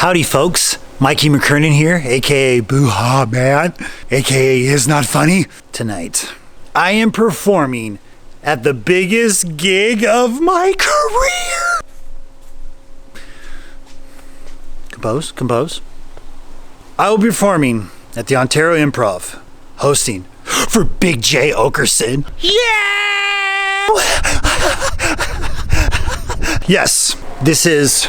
Howdy, folks. Mikey McKernan here, aka Boo-Ha Man, aka Is Not Funny. Tonight, I am performing at the biggest gig of my career. Compose. I will be performing at the Ontario Improv, hosting for Big Jay Oakerson. Yeah! Yes, this is...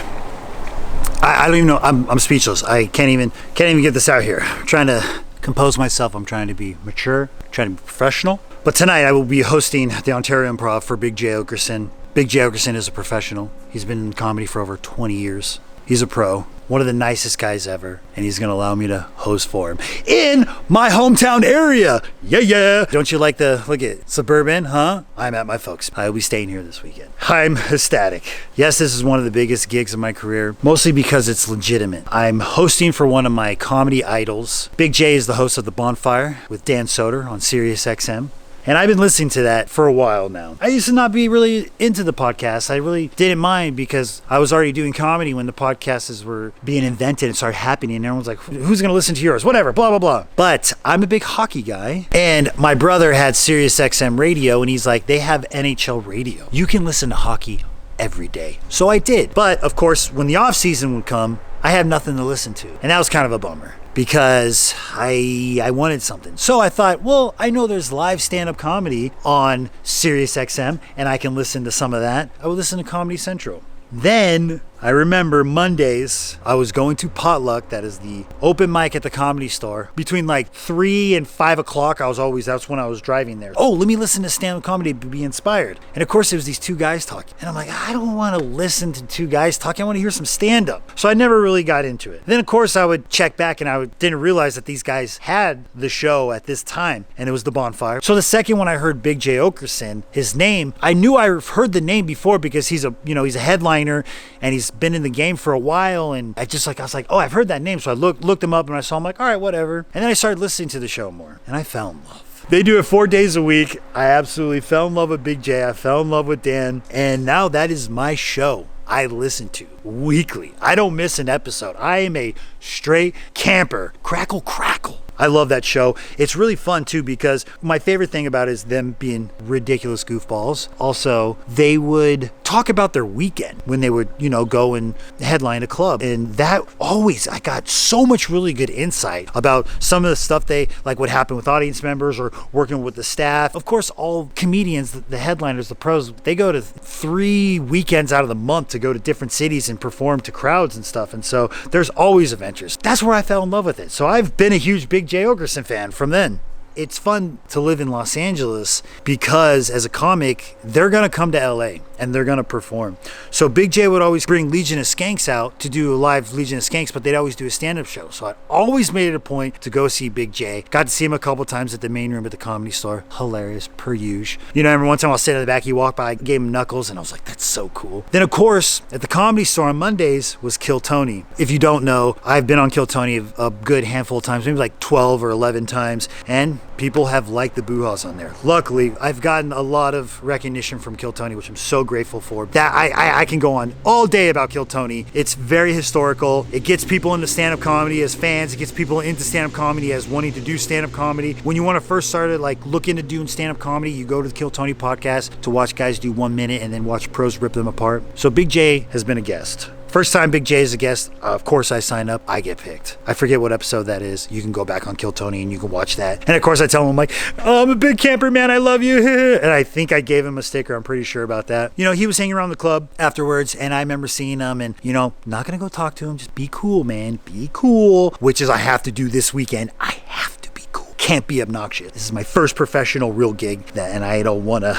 I don't even know. I'm speechless. I can't even get this out here. I'm trying to compose myself. I'm trying to be mature, trying to be professional. But tonight I will be hosting the Ontario Improv for Big Jay Oakerson. Big Jay Oakerson is a professional. He's been in comedy for over 20 years. He's a pro, one of the nicest guys ever, and he's gonna allow me to host for him in my hometown area. Yeah. Don't you like the, look at suburban, huh? I'm at my folks. I will be staying here this weekend. I'm ecstatic. Yes, this is one of the biggest gigs of my career, mostly because it's legitimate. I'm hosting for one of my comedy idols. Big Jay is the host of The Bonfire with Dan Soder on Sirius XM. And I've been listening to that for a while now. I used to not be really into the podcast. I really didn't mind because I was already doing comedy when the podcasts were being invented and started happening. And everyone's like, who's going to listen to yours? Whatever, blah, blah, blah. But I'm a big hockey guy. And my brother had Sirius XM radio. And he's like, they have NHL radio. You can listen to hockey every day. So I did. But of course, when the off season would come, I had nothing to listen to. And that was kind of a bummer, because I wanted something. So I thought, well, I know there's live stand-up comedy on Sirius XM, and I can listen to some of that. I would listen to Comedy Central. Then I remember Mondays, I was going to Potluck, that is the open mic at the Comedy Store. Between like 3 and 5 o'clock, that's when I was driving there. Oh, let me listen to stand-up comedy to be inspired. And of course, it was these two guys talking. And I'm like, I don't want to listen to two guys talking. I want to hear some stand-up. So I never really got into it. Then of course, I would check back and didn't realize that these guys had the show at this time. And it was The Bonfire. So the second when I heard Big Jay Oakerson, his name, I knew I've heard the name before because he's a headliner and he's been in the game for a while, and I was like, oh, I've heard that name. So I looked him up and I saw him, like, all right, whatever. And then I started listening to the show more, and I fell in love. They do it 4 days a week. I absolutely fell in love with Big J. I fell in love with Dan, and now that is my show. I listen to weekly. I don't miss an episode. I am a straight camper. Crackle. I love that show. It's really fun too, because my favorite thing about it is them being ridiculous goofballs. Also, they would talk about their weekend when they would, go and headline a club. And that I got so much really good insight about some of the stuff like what happened with audience members or working with the staff. Of course, all comedians, the headliners, the pros, they go to 3 weekends out of the month to go to different cities and perform to crowds and stuff. And so there's always adventures. That's where I fell in love with it. So I've been a huge Big Jay Oakerson fan from then. It's fun to live in Los Angeles because as a comic, they're going to come to LA and they're going to perform. So Big J would always bring Legion of Skanks out to do a live Legion of Skanks, but they'd always do a stand-up show. So I always made it a point to go see Big J. Got to see him a couple times at the main room at the Comedy Store. Hilarious, per usual. Every once in a while I'll sit at the back, he walked by, I gave him knuckles, and I was like, that's so cool. Then of course, at the Comedy Store on Mondays was Kill Tony. If you don't know, I've been on Kill Tony a good handful of times, maybe like 12 or 11 times, and people have liked the boo-haws on there. Luckily, I've gotten a lot of recognition from Kill Tony, which I'm so grateful for. That I can go on all day about Kill Tony. It's very historical. It gets people into stand-up comedy as fans. It gets people into stand-up comedy as wanting to do stand-up comedy. When you want to first start to look into doing stand-up comedy, you go to the Kill Tony podcast to watch guys do 1 minute and then watch pros rip them apart. So Big J has been a guest. First time Big J is a guest, of course I sign up, I get picked. I forget what episode that is. You can go back on Kill Tony and you can watch that. And of course I tell him, I'm like, oh, I'm a big camper, man, I love you. And I think I gave him a sticker, I'm pretty sure about that. He was hanging around the club afterwards, and I remember seeing him and, not gonna go talk to him, just be cool, man, be cool. Which is I have to do this weekend. I have to be cool. Can't be obnoxious. This is my first professional real gig, and I don't wanna,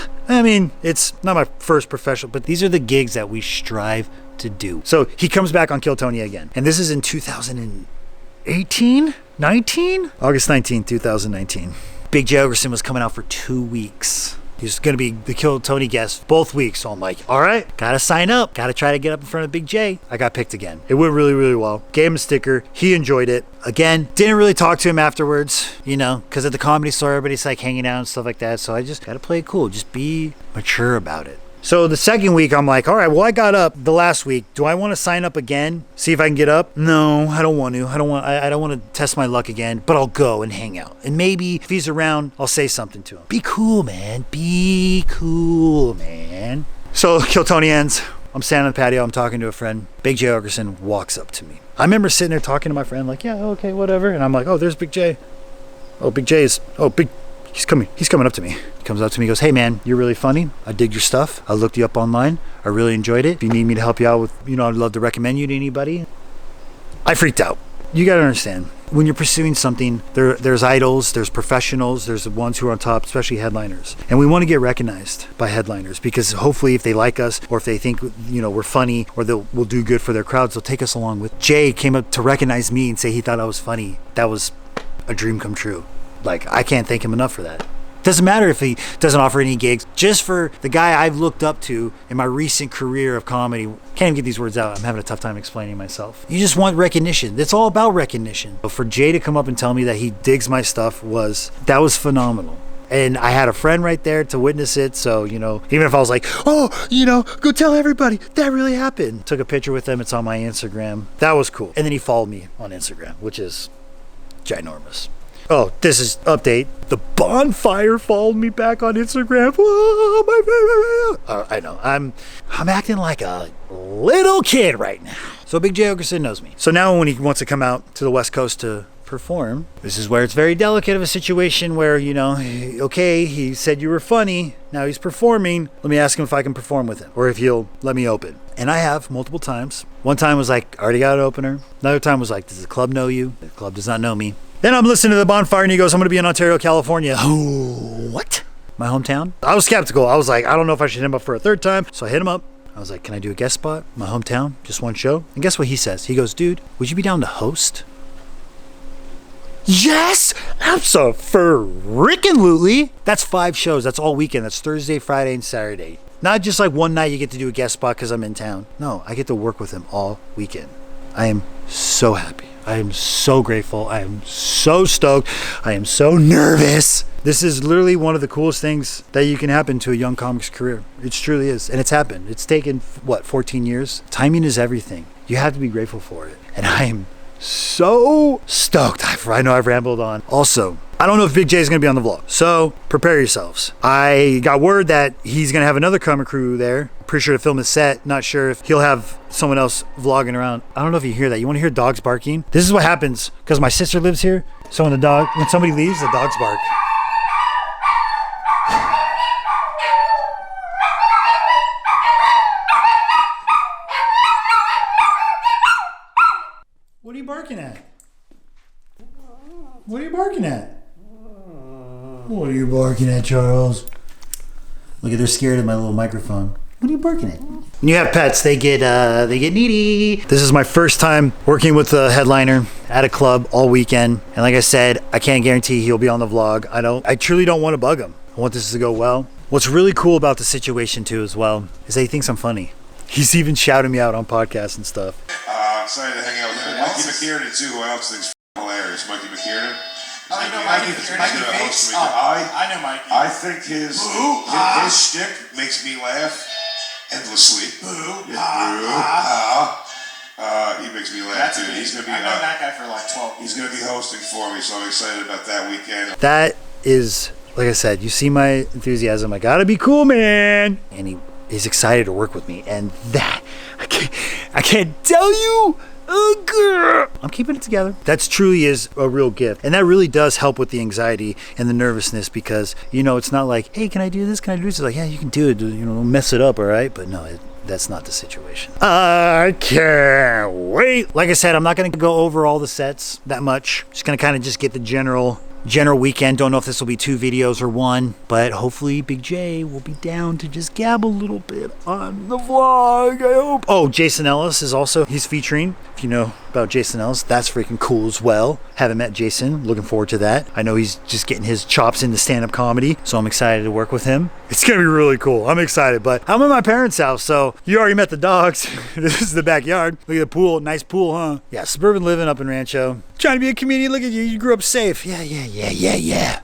it's not my first professional, but these are the gigs that we strive to do. So he comes back on Kill Tony again. And this is in 2018? 19? August 19th, 2019. Big Jay Oakerson was coming out for 2 weeks. He's going to be the Kill Tony guest both weeks. So I'm like, all right, got to sign up. Got to try to get up in front of Big J. I got picked again. It went really, really well. Gave him a sticker. He enjoyed it. Again, didn't really talk to him afterwards, because at the Comedy Store, everybody's hanging out and stuff like that. So I just got to play it cool. Just be mature about it. So the second week, I'm like, all right, well, I got up the last week. Do I want to sign up again? See if I can get up? No, I don't want to. I don't want to test my luck again, but I'll go and hang out. And maybe if he's around, I'll say something to him. Be cool, man. Be cool, man. So Kill Tony ends. I'm standing on the patio. I'm talking to a friend. Big Jay Oakerson walks up to me. I remember sitting there talking to my friend, like, yeah, okay, whatever. And I'm like, oh, there's Big Jay. Oh, Big Jay's. Oh, Big. He's coming up to me. He comes up to me, goes, hey man, you're really funny. I dig your stuff. I looked you up online. I really enjoyed it. If you need me to help you out with, I'd love to recommend you to anybody. I freaked out. You got to understand, when you're pursuing something, there's idols, there's professionals, there's the ones who are on top, especially headliners. And we want to get recognized by headliners because hopefully if they like us or if they think, we're funny or we'll do good for their crowds, they'll take us along with. Jay came up to recognize me and say he thought I was funny. That was a dream come true. Like, I can't thank him enough for that. Doesn't matter if he doesn't offer any gigs. Just for the guy I've looked up to in my recent career of comedy, can't even get these words out. I'm having a tough time explaining myself. You just want recognition. It's all about recognition. But for Jay to come up and tell me that he digs my stuff that was phenomenal. And I had a friend right there to witness it. So, even if I was like, go tell everybody that really happened. Took a picture with him. It's on my Instagram. That was cool. And then he followed me on Instagram, which is ginormous. Oh, this is update. The Bonfire followed me back on Instagram. Whoa, my favorite. I know. I'm acting like a little kid right now. So Big Jay Oakerson knows me. So now when he wants to come out to the West Coast to perform, this is where it's very delicate of a situation where, okay, he said you were funny. Now he's performing. Let me ask him if I can perform with him or if he'll let me open. And I have multiple times. One time was like, I already got an opener. Another time was like, does the club know you? The club does not know me. Then I'm listening to the Bonfire and he goes, I'm going to be in Ontario, California. Oh, what? My hometown? I was skeptical. I was like, I don't know if I should hit him up for a third time. So I hit him up. I was like, can I do a guest spot? My hometown? Just one show? And guess what he says? He goes, dude, would you be down to host? Yes! Abso-freaking-lutely. That's 5 shows. That's all weekend. That's Thursday, Friday, and Saturday. Not just like one night you get to do a guest spot because I'm in town. No, I get to work with him all weekend. I am so happy. I am so grateful. I am so stoked. I am so nervous. This is literally one of the coolest things that you can happen to a young comic's career. It truly is. And it's happened. It's taken, 14 years? Timing is everything. You have to be grateful for it. And I am so stoked. I know I've rambled on. Also, I don't know if Big J is going to be on the vlog, so prepare yourselves. I got word that he's going to have another camera crew there. Pretty sure the film is set. Not sure if he'll have someone else vlogging around. I don't know if you hear that. You want to hear dogs barking? This is what happens because my sister lives here. So when somebody leaves, the dogs bark. What are you barking at? What are you barking at? What are you barking at, Charles? Look at, they're scared of my little microphone. What are you barking at? When you have pets, they get needy. This is my first time working with a headliner at a club all weekend. And like I said, I can't guarantee he'll be on the vlog. I truly don't want to bug him. I want this to go well. What's really cool about the situation too as well is that he thinks I'm funny. He's even shouting me out on podcasts and stuff. Excited to hang out with Mikey McKernan too. Who else thinks hilarious? Mikey McKernan. I know Mikey. I know Mikey. I think his shtick makes me laugh endlessly. He makes me laugh too. He's gonna be. I've known that guy for like 12 years. He's gonna be hosting for me, so I'm excited about that weekend. That is, like I said, you see my enthusiasm. I gotta be cool, man. And he is excited to work with me, and that I can't tell you. Oh, girl. I'm keeping it together. That truly is a real gift. And that really does help with the anxiety and the nervousness because, it's not like, hey, can I do this? Can I do this? It's like, yeah, you can do it. Don't mess it up, all right? But no, that's not the situation. I can't wait. Like I said, I'm not going to go over all the sets that much. Just going to kind of just get the general weekend. Don't know if this will be 2 videos or 1, but hopefully Big J will be down to just gab a little bit on the vlog, I hope. Oh, Jason Ellis is also, he's featuring. If you know about Jason Ellis, that's freaking cool as well. Haven't met Jason, looking forward to that. I know he's just getting his chops into stand-up comedy, so I'm excited to work with him. It's gonna be really cool. I'm excited, but I'm at my parents' house, so you already met the dogs. This is the backyard. Look at the pool, nice pool, huh? Yeah, suburban living up in Rancho. Trying to be a comedian, look at you, you grew up safe. Yeah.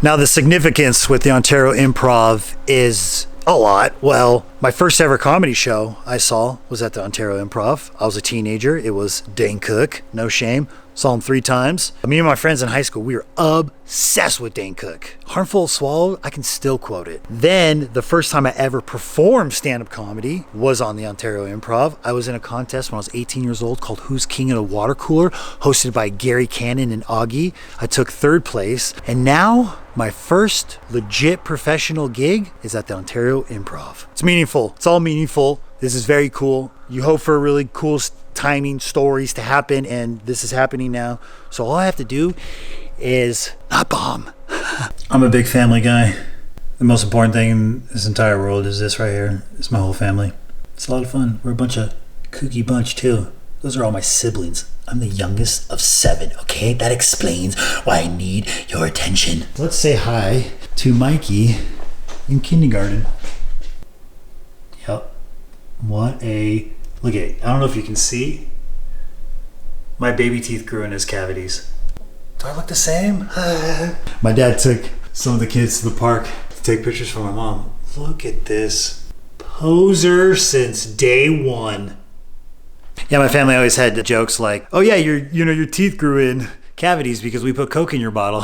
Now the significance with the Ontario Improv is A lot. Well, my first ever comedy show I saw was at the Ontario Improv. I was a teenager. It was Dane Cook, no shame. Saw him 3 times. Me and my friends in high school, we were obsessed with Dane Cook. Harmful Swallowed, I can still quote it. Then, the first time I ever performed stand-up comedy was on the Ontario Improv. I was in a contest when I was 18 years old called Who's King of the Water Cooler, hosted by Gary Cannon and Augie. I took 3rd place. And now, my first legit professional gig is at the Ontario Improv. It's meaningful. It's all meaningful. This is very cool. You hope for really cool timing stories to happen, and this is happening now. So all I have to do is not bomb. I'm a big family guy. The most important thing in this entire world is this right here. It's my whole family. It's a lot of fun. We're a bunch of kooky bunch too. Those are all my siblings. I'm the youngest of 7, okay? That explains why I need your attention. Let's say hi to Mikey in kindergarten. Yep. Look at it. I don't know if you can see. My baby teeth grew in his cavities. Do I look the same? My dad took some of the kids to the park to take pictures for my mom. Look at this. Poser since day 1. Yeah, my family always had jokes like, oh yeah, your teeth grew in cavities because we put Coke in your bottle.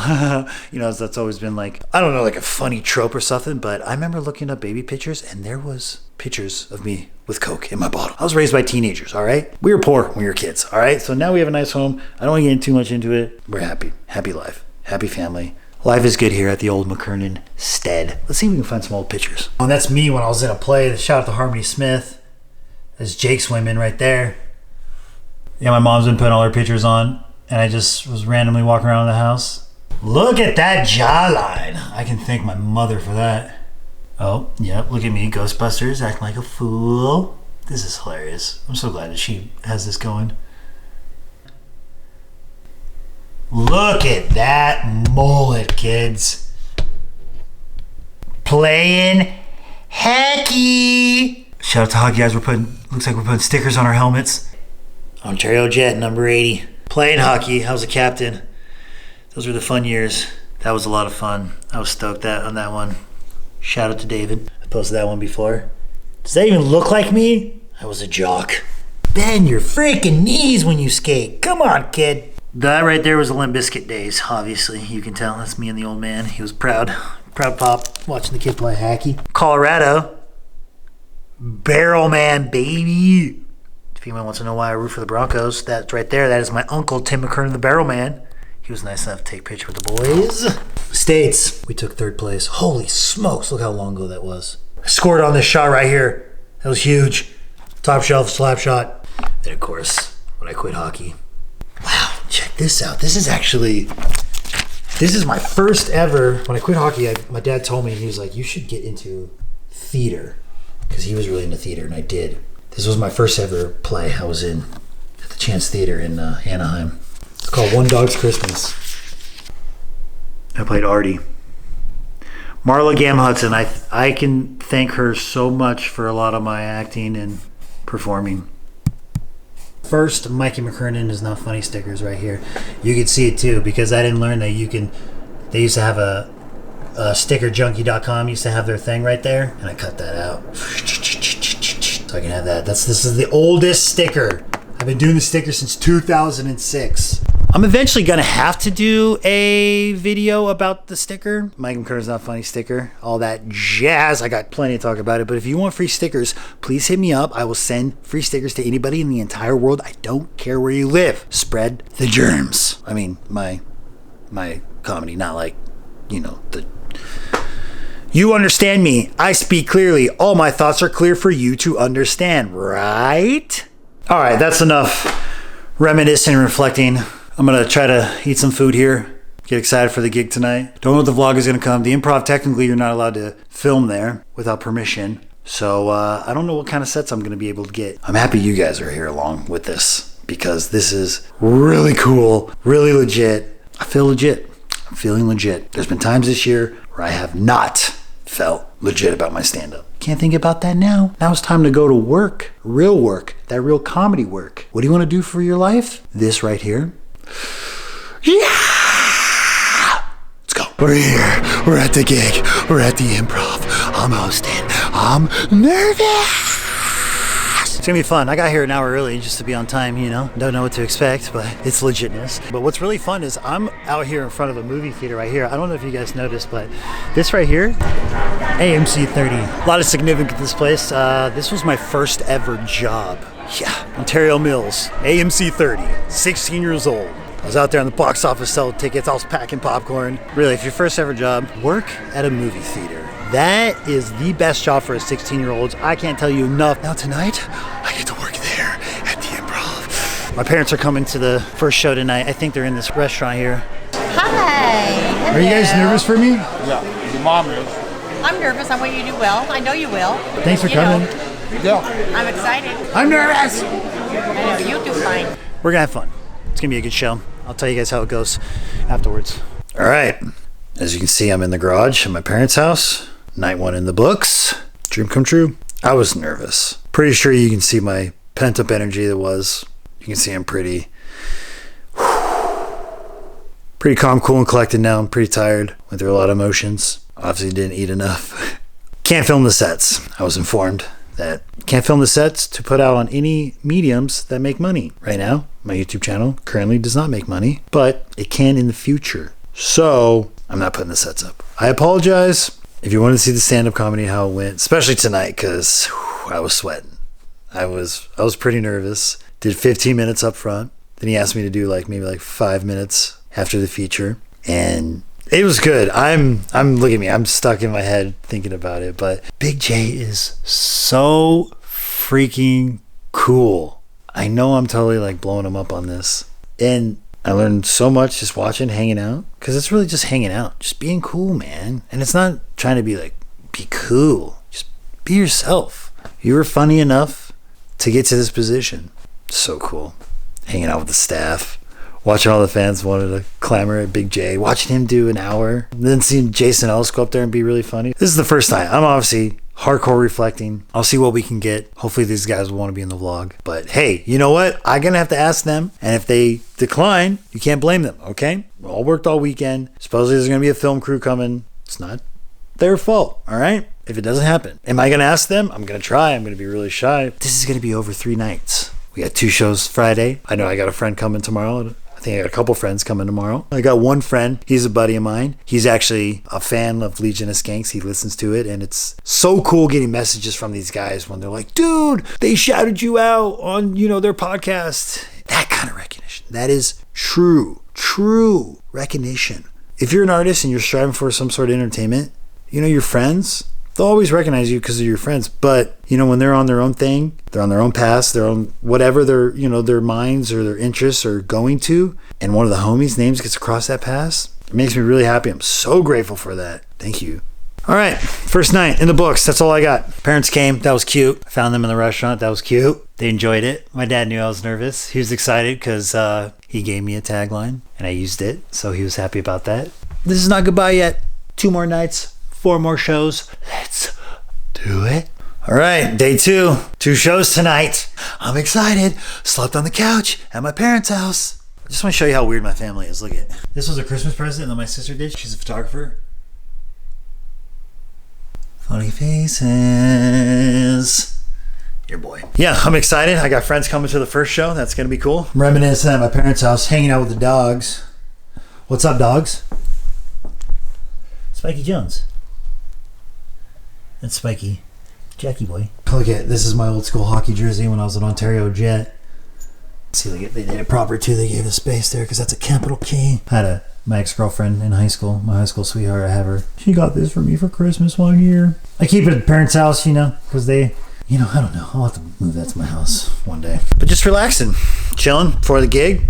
That's always been like, I don't know, like a funny trope or something, but I remember looking up baby pictures and there was pictures of me with Coke in my bottle. I was raised by teenagers, all right? We were poor when we were kids, all right? So now we have a nice home. I don't want to get too much into it. We're happy. Happy life. Happy family. Life is good here at the old McKernan stead. Let's see if we can find some old pictures. And that's me when I was in a play. Shout out to Harmony Smith. There's Jake swimming right there. Yeah, my mom's been putting all her pictures on, and I just was randomly walking around the house. Look at that jawline. I can thank my mother for that. Oh, yep, look at me, Ghostbusters, acting like a fool. This is hilarious. I'm so glad that she has this going. Look at that mullet, kids. Playing hacky. Shout out to hockey guys. Looks like we're putting stickers on our helmets. Ontario Jet, number 80. Playing hockey. I was a captain. Those were the fun years. That was a lot of fun. I was stoked on that one. Shout out to David. I posted that one before. Does that even look like me? I was a jock. Bend your freaking knees when you skate. Come on, kid. That right there was the Limp Bizkit days, obviously. You can tell that's me and the old man. He was proud. Proud pop watching the kid play hacky. Colorado. Barrel man, baby. If anyone wants to know why I root for the Broncos, that's right there. That is my uncle, Tim McKernan, the Barrel Man. He was nice enough to take a picture with the boys. States, we took 3rd place. Holy smokes, look how long ago that was. I scored on this shot right here. That was huge. Top shelf slap shot. Then, of course, when I quit hockey. Wow, check this out. This is my first ever. When I quit hockey, my dad told me, he was like, you should get into theater. Because he was really into theater, and I did. This was my first ever play. I was in at the Chance Theater in Anaheim. It's called One Dog's Christmas. I played Artie. Marla Gam Hudson. I can thank her so much for a lot of my acting and performing. First, Mikey McKernan is not funny stickers right here. You can see it too because I didn't learn that you can. They used to have a stickerjunkie.com used to have their thing right there, and I cut that out. So I can have that. This is the oldest sticker. I've been doing the sticker since 2006. I'm eventually gonna have to do a video about the sticker. Mike McKernan's Not Funny sticker. All that jazz. I got plenty to talk about it. But if you want free stickers, please hit me up. I will send free stickers to anybody in the entire world. I don't care where you live. Spread the germs. I mean, my comedy, not like, the... You understand me. I speak clearly. All my thoughts are clear for you to understand, right? All right, that's enough reminiscing and reflecting. I'm going to try to eat some food here. Get excited for the gig tonight. Don't know if the vlog is going to come. The Improv, technically, you're not allowed to film there without permission. So I don't know what kind of sets I'm going to be able to get. I'm happy you guys are here along with this because this is really cool, really legit. I feel legit. I'm feeling legit. There's been times this year where I have not felt legit about my stand-up. Can't think about that now. Now it's time to go to work. Real work. That real comedy work. What do you want to do for your life? This right here. Yeah! Let's go. We're here. We're at the gig. We're at the Improv. I'm hosting. I'm nervous. It's gonna be fun. I got here an hour early just to be on time, you know. Don't know what to expect, but it's legitness. But what's really fun is I'm out here in front of a movie theater right here. I don't know if you guys noticed, but this right here, AMC 30. A lot of significance to this place. This was my first ever job. Yeah, Ontario Mills, AMC 30, 16 years old. I was out there on the box office selling tickets. I was packing popcorn. Really, if your first ever job, work at a movie theater. That is the best job for a 16-year-old. I can't tell you enough. Now tonight, I get to work there at the Improv. My parents are coming to the first show tonight. I think they're in this restaurant here. Hi. Are you guys nervous for me? Yeah, your mom is. I'm nervous. I want you to do well. I know you will. Thanks for coming. Yeah. I'm excited. I'm nervous. I know you do fine. We're gonna have fun. It's gonna be a good show. I'll tell you guys how it goes afterwards. All right. As you can see, I'm in the garage at my parents' house. Night one in the books. Dream come true. I was nervous. Pretty sure you can see my pent-up energy that was. You can see I'm pretty calm, cool, and collected now. I'm pretty tired. Went through a lot of emotions. Obviously didn't eat enough. Can't film the sets. I was informed that can't film the sets to put out on any mediums that make money. Right now, my YouTube channel currently does not make money, but it can in the future. So I'm not putting the sets up. I apologize. If you want to see the stand-up comedy, how it went, especially tonight, because I was sweating. I was pretty nervous. Did 15 minutes up front. Then he asked me to do maybe 5 minutes after the feature. And it was good. I'm look at me. I'm stuck in my head thinking about it. But Big Jay is so freaking cool. I know I'm totally blowing him up on this. And I learned so much just watching, hanging out, because it's really just hanging out, just being cool, man. And it's not trying to be be cool. Just be yourself. You were funny enough to get to this position. So cool. Hanging out with the staff, watching all the fans wanted to clamor at Big J, watching him do an hour, and then seeing Jason Ellis go up there and be really funny. This is the first time. I'm obviously hardcore reflecting. I'll see what we can get. Hopefully these guys will want to be in the vlog. But hey, you know what? I'm going to have to ask them. And if they decline, you can't blame them, okay? We all worked all weekend. Supposedly there's going to be a film crew coming. It's not their fault, all right? If it doesn't happen. Am I going to ask them? I'm going to try. I'm going to be really shy. This is going to be over 3 nights. We got 2 shows Friday. I know I got a friend coming tomorrow. I think I got a couple friends coming tomorrow. I got one friend. He's a buddy of mine. He's actually a fan of Legion of Skanks. He listens to it, and it's so cool getting messages from these guys when they're like, dude, they shouted you out on, their podcast. That kind of recognition. That is true recognition. If you're an artist and you're striving for some sort of entertainment, your friends, they'll always recognize you because of your friends. But, when they're on their own thing, they're on their own path, their own whatever their minds or their interests are going to, and one of the homies' names gets across that path, it makes me really happy. I'm so grateful for that. Thank you. All right. First night in the books. That's all I got. Parents came. That was cute. I found them in the restaurant. That was cute. They enjoyed it. My dad knew I was nervous. He was excited because he gave me a tagline and I used it. So he was happy about that. This is not goodbye yet. 2 more nights. 4 more shows. Let's do it. All right, day 2. 2 shows tonight. I'm excited. Slept on the couch at my parents' house. I just want to show you how weird my family is. Look at it. This was a Christmas present that my sister did. She's a photographer. Funny faces. Your boy. Yeah, I'm excited. I got friends coming to the first show. That's going to be cool. I'm reminiscing at my parents' house, hanging out with the dogs. What's up, dogs? Spiky Jones. That's Spiky. Jackie boy. Look at this is my old school hockey jersey when I was an Ontario Jet. See, they did it proper too. They gave the space there because that's a capital K. I had my ex-girlfriend in high school, my high school sweetheart. I have her. She got this for me for Christmas one year. I keep it at parents' house, because they, I don't know. I'll have to move that to my house one day. But just relaxing, chilling before the gig.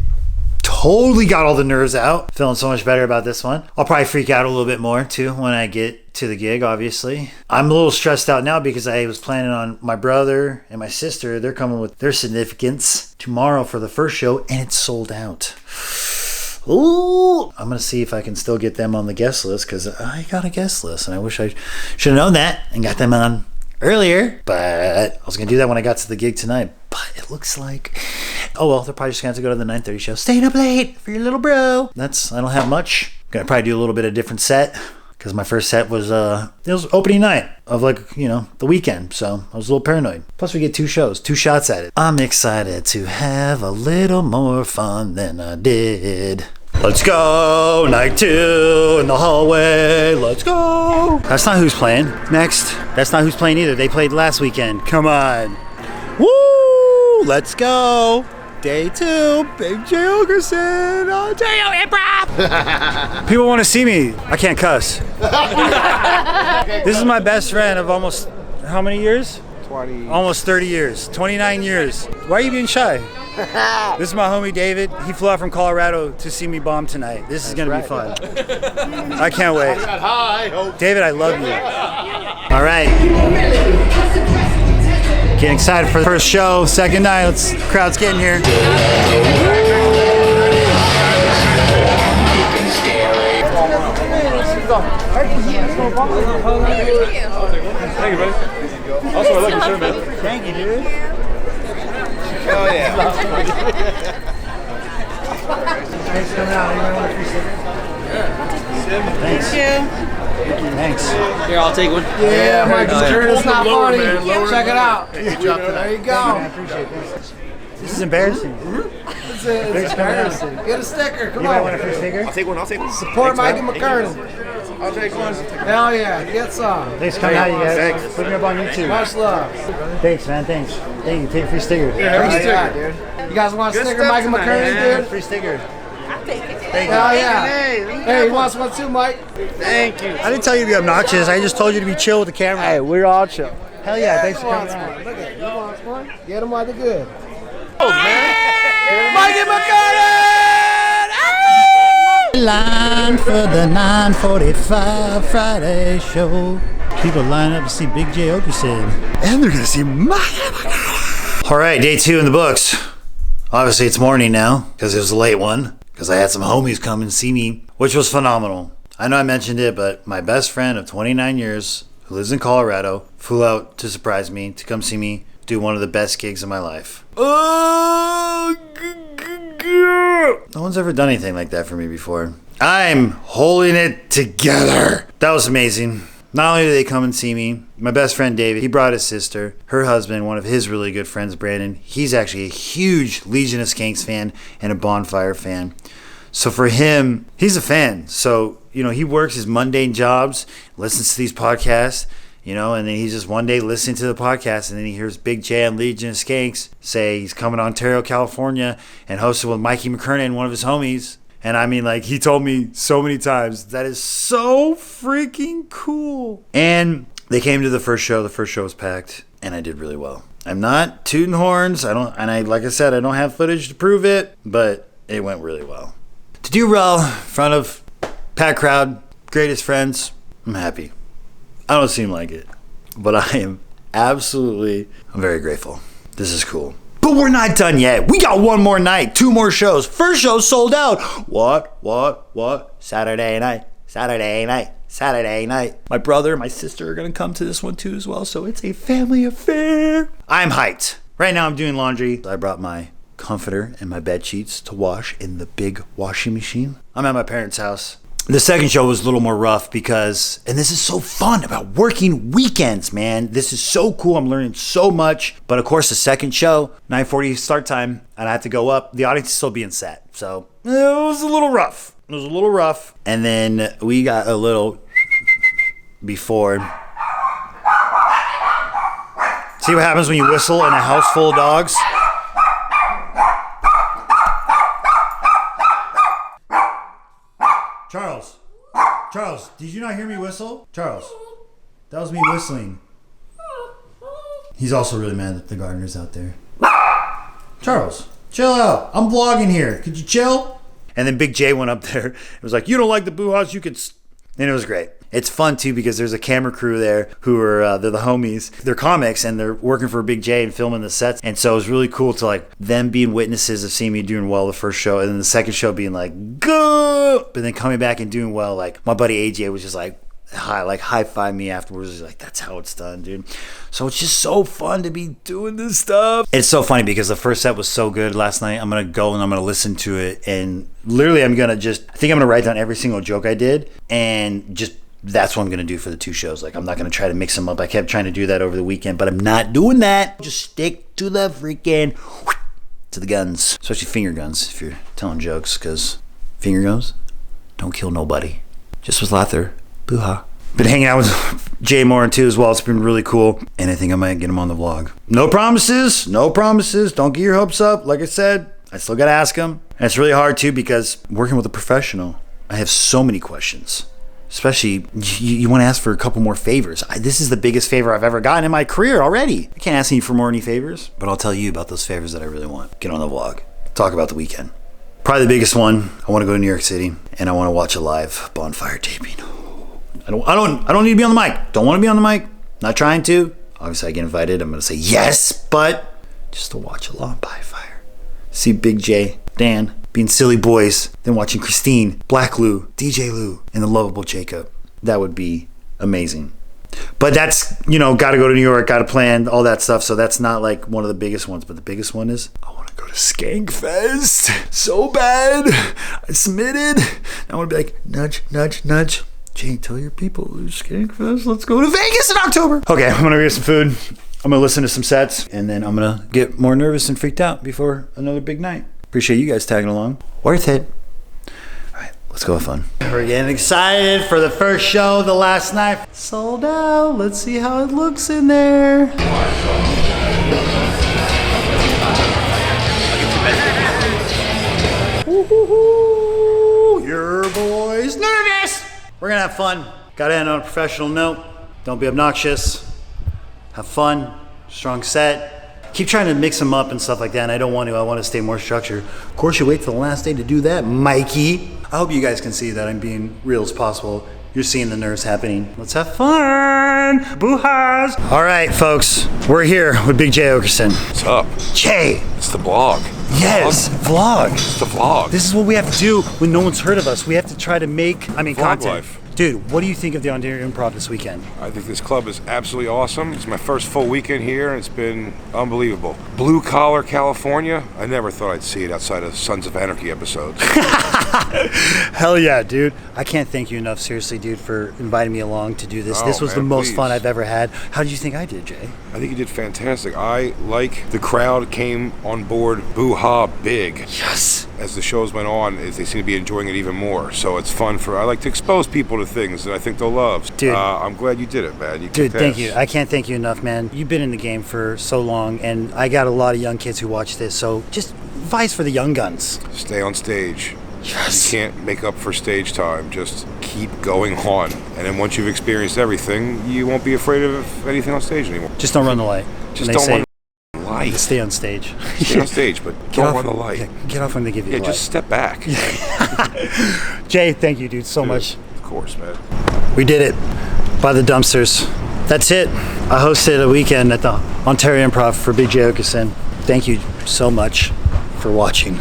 Totally got all the nerves out. Feeling so much better about this one. I'll probably freak out a little bit more too when I get to the gig, obviously. I'm a little stressed out now because I was planning on my brother and my sister. They're coming with their significance tomorrow for the first show and it's sold out. Ooh, I'm going to see if I can still get them on the guest list because I got a guest list and I wish I should have known that and got them on earlier. But I was going to do that when I got to the gig tonight. But it looks like, oh well, they're probably just going to have to go to the 9:30 show. Staying up late for your little bro. I don't have much. Going to probably do a little bit of different set. because my first set was it was opening night of the weekend, so I was a little paranoid. Plus we get 2 shots at it. I'm excited to have a little more fun than I did. Let's go, night 2 in the hallway, let's go. That's not who's playing. Next, that's not who's playing either. They played last weekend. Come on. Woo, let's go. Day 2, Big Jay Oakerson on Improv. People want to see me. I can't cuss. This is my best friend of almost, how many years? 20. Almost 30 years, 29 years. Why are you being shy? This is my homie David. He flew out from Colorado to see me bomb tonight. This is gonna be fun. I can't wait. David, I love you. All right. Getting excited for the first show, second night. Crowd's getting here. Thank you, buddy. Also, I like your shirt, man. Thank you, dude. Oh, yeah. Thanks for coming out. Anybody want a free sticker? Thanks. Thanks. Here, I'll take one. Yeah, Mikey, It's not funny. Check it out. Good job tonight. There you go. I appreciate this. This is embarrassing. It's embarrassing. Get a sticker. Come Anybody want a on. free sticker? I'll take one. Support Mikey McKernan. I'll take one. Hell yeah. Get some. Thanks for coming out, you guys. Thanks. Put me up on YouTube. Much love. Thanks, man. Thanks. Thank you. Take a free sticker. Free sticker, dude. You guys want a Good sticker, stuff Mikey tonight, McKernan, man. dude? Free sticker. Hell yeah. Hey, he wants one too, Mike. Thank you. I didn't tell you to be obnoxious. I just told you to be chill with the camera. Hey, we're all chill. Hell yeah. Thanks for He coming wants out. one. Look at it. He wants one. Get him while they're good. Mikey McKernan! Line for the 9:45 Friday show. People line up to see Big Jay Oakerson. And they're going to see Mikey McKernan. All right, day 2 in the books. Obviously, it's morning now because it was a late one. Because I had some homies come and see me, which was phenomenal. I know I mentioned it, but my best friend of 29 years, who lives in Colorado, flew out to surprise me, to come see me do one of the best gigs of my life. Oh, no one's ever done anything like that for me before. I'm holding it together. That was amazing. Not only did they come and see me, my best friend David, he brought his sister, her husband, one of his really good friends, Brandon. He's actually a huge Legion of Skanks fan and a Bonfire fan. So for him, he's a fan. So, he works his mundane jobs, listens to these podcasts, and then he's just one day listening to the podcast, and then he hears Big J and Legion of Skanks say he's coming to Ontario, California, and hosting with Mikey McKernan, one of his homies. And I mean, he told me so many times, that is so freaking cool. And they came to the first show. The first show was packed, and I did really well. I'm not tooting horns. Like I said, I don't have footage to prove it, but it went really well. To do well in front of packed crowd, greatest friends, I'm happy. I don't seem like it, but I'm very grateful. This is cool. But we're not done yet. We got one more night, 2 more shows. First show sold out. What? Saturday night. My brother and my sister are going to come to this one too as well, so it's a family affair. I'm hyped. Right now I'm doing laundry. I brought my comforter and my bed sheets to wash in the big washing machine. I'm at my parents' house. The second show was a little more rough because, and this is so fun about working weekends, man. This is so cool. I'm learning so much. But of course, the second show, 9:40 start time, and I have to go up. The audience is still being set. So it was a little rough. And then we got a little before. See what happens when you whistle in a house full of dogs? Charles, did you not hear me whistle? Charles, that was me whistling. He's also really mad that the gardener's out there. Charles, chill out. I'm vlogging here. Could you chill? And then Big J went up there. It was like, you don't like the Boo House? You could... And it was great. It's fun, too, because there's a camera crew there who are, they're the homies. They're comics, and they're working for Big J and filming the sets. And so it was really cool to, them being witnesses of seeing me doing well the first show, and then the second show being go! But then coming back and doing well, my buddy AJ was just high-five me afterwards. He's like, that's how it's done, dude. So it's just so fun to be doing this stuff. It's so funny because the first set was so good last night. I'm going to go and I'm going to listen to it. And literally, I think I'm going to write down every single joke I did and just That's what I'm going to do for the 2 shows. Like, I'm not going to try to mix them up. I kept trying to do that over the weekend, but I'm not doing that. Just stick to the freaking, to the guns. Especially finger guns if you're telling jokes, because finger guns don't kill nobody. Just was Lather. Boo-ha. Been hanging out with Jay Moran too as well. It's been really cool. And I think I might get him on the vlog. No promises. No promises. Don't get your hopes up. Like I said, I still got to ask him. And it's really hard too because working with a professional, I have so many questions. Especially, you want to ask for a couple more favors. This is the biggest favor I've ever gotten in my career already. I can't ask you for any favors, but I'll tell you about those favors that I really want. Get on the vlog. Talk about the weekend. Probably the biggest one. I want to go to New York City and I want to watch a live bonfire taping. I don't need to be on the mic. Don't want to be on the mic. Not trying to. Obviously, I get invited. I'm going to say yes, but just to watch a bonfire. See Big J, Dan, being silly boys, then watching Christine, Black Lou, DJ Lou, and the lovable Jacob. That would be amazing. But that's, got to go to New York, got to plan all that stuff. So that's not like one of the biggest ones. But the biggest one is I want to go to Skankfest so bad. I submitted. I want to be like, nudge, nudge, nudge. Jay, tell your people, Skankfest, let's go to Vegas in October. Okay, I'm going to get some food. I'm going to listen to some sets. And then I'm going to get more nervous and freaked out before another big night. Appreciate you guys tagging along. Worth it. All right, let's go have fun. We're getting excited for the first show the last night. Sold out. Let's see how it looks in there. Woo-hoo-hoo. Your boy's nervous. We're going to have fun. Got to end on a professional note. Don't be obnoxious. Have fun. Strong set. Keep trying to mix them up and stuff like that, and I don't want to. I want to stay more structured. Of course, you wait till the last day to do that, Mikey. I hope you guys can see that I'm being real as possible. You're seeing the nerves happening. Let's have fun. Boo-ha's. All right, folks. We're here with Big Jay Oakerson. What's up? Jay. It's the blog. Yes, vlog. It's the vlog. This is what we have to do when no one's heard of us. We have to try to make, Vlog content. life. Dude, what do you think of the Ontario Improv this weekend? I think this club is absolutely awesome. It's my first full weekend here, and it's been unbelievable. Blue collar California. I never thought I'd see it outside of Sons of Anarchy episodes. Hell yeah, dude. I can't thank you enough, seriously, dude, for inviting me along to do this. Oh, This was the man, most please. fun I've ever had. How did you think I did, Jay? I think you did fantastic. I like the crowd came on board boo-ha big. Yes. As the shows went on, they seem to be enjoying it even more. So it's fun I like to expose people to things that I think they'll love. Dude. I'm glad you did it, man. Dude, thank you. I can't thank you enough, man. You've been in the game for so long, and I got a lot of young kids who watch this, so just advice for the young guns. Stay on stage. Yes. You can't make up for stage time. Just keep going on. And then once you've experienced everything, you won't be afraid of anything on stage anymore. Just don't run the light. Just When they don't say, run the light. stay on stage. Stay on stage, but don't run the light. Yeah, get off when they give you Yeah, the just step back. light. Jay, thank you, dude, so much. Of course, man. We did it. By the dumpsters. That's it. I hosted a weekend at the Ontario Improv for Big Jay Oakerson. Thank you so much for watching.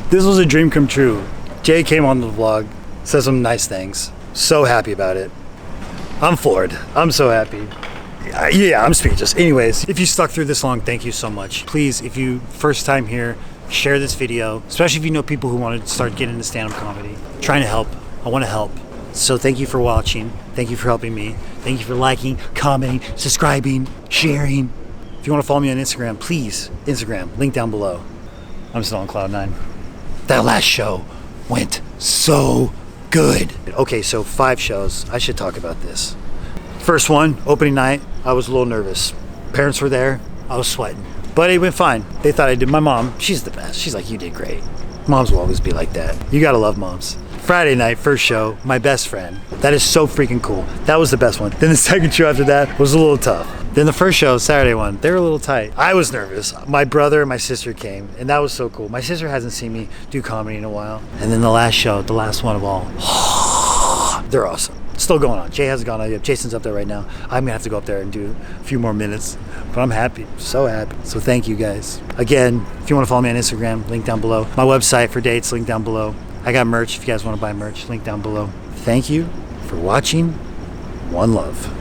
This was a dream come true. Jay came on the vlog, said some nice things. So happy about it. I'm floored. I'm so happy. Yeah, I'm speechless. Anyways, if you stuck through this long, thank you so much. Please, if you first time here, share this video, especially if you know people who want to start getting into stand-up comedy. Trying to help. I want to help. So thank you for watching. Thank you for helping me. Thank you for liking, commenting, subscribing, sharing. If you want to follow me on Instagram, please, Instagram, link down below. I'm still on Cloud 9. That last show went so good. Okay, so 5 shows. I should talk about this. First one, opening night, I was a little nervous. Parents were there, I was sweating. But it went fine. They thought I did. My mom, she's the best. She's like, you did great. Moms will always be like that. You gotta love moms. Friday night, first show, my best friend. That is so freaking cool. That was the best one. Then the second show after that was a little tough. Then the first show, Saturday one, they were a little tight. I was nervous. My brother and my sister came, and that was so cool. My sister hasn't seen me do comedy in a while. And then the last show, the last one of all, they're awesome. Still going on. Jay hasn't gone on yet. Jason's up there right now. I'm gonna have to go up there and do a few more minutes, but I'm happy, so happy. So thank you guys. Again, if you wanna follow me on Instagram, link down below. My website for dates, link down below. I got merch if you guys wanna buy merch, link down below. Thank you for watching. One love.